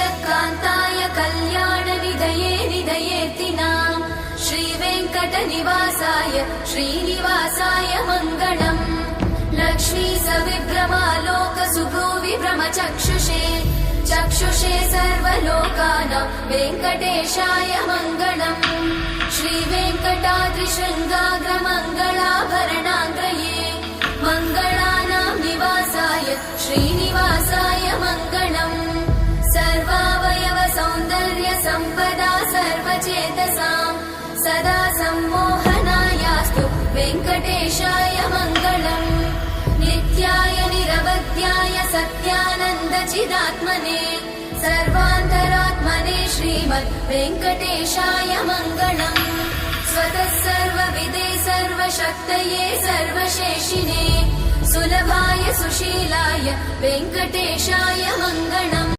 श्रियकान्ताय कल्याणनिधये निधयेऽर्तिनाम् श्रीवेङ्कटनिवासाय श्रीनिवासाय मङ्गलम् लक्ष्मी सविभ्रमालोकसुभ्रूविभ्रमचक्षुषे चक्षुषे सर्वलोकानां वेङ्कटेशाय मङ्गलम् श्रीवेङ्कटाद्रिशृङ्गाग्रमङ्गलाभरणाङ्गये मङ्गलानां निवासाय श्रीनिवासाय मङ्गलम् सर्वावयव सौन्दर्य सम्पदा सर्वचेतसां सदा सम्मोहनायास्तु वेङ्कटेशाय मङ्गलम् नित्याय निरवध्याय सत्यानन्दचिदात्मने सर्वान्तरात्मने श्रीमद् वेङ्कटेशाय मङ्गलम् स्वतः सर्वविदे सर्वशक्तये सर्वशेषिने सुलभाय सुशीलाय वेङ्कटेशाय मङ्गलम्।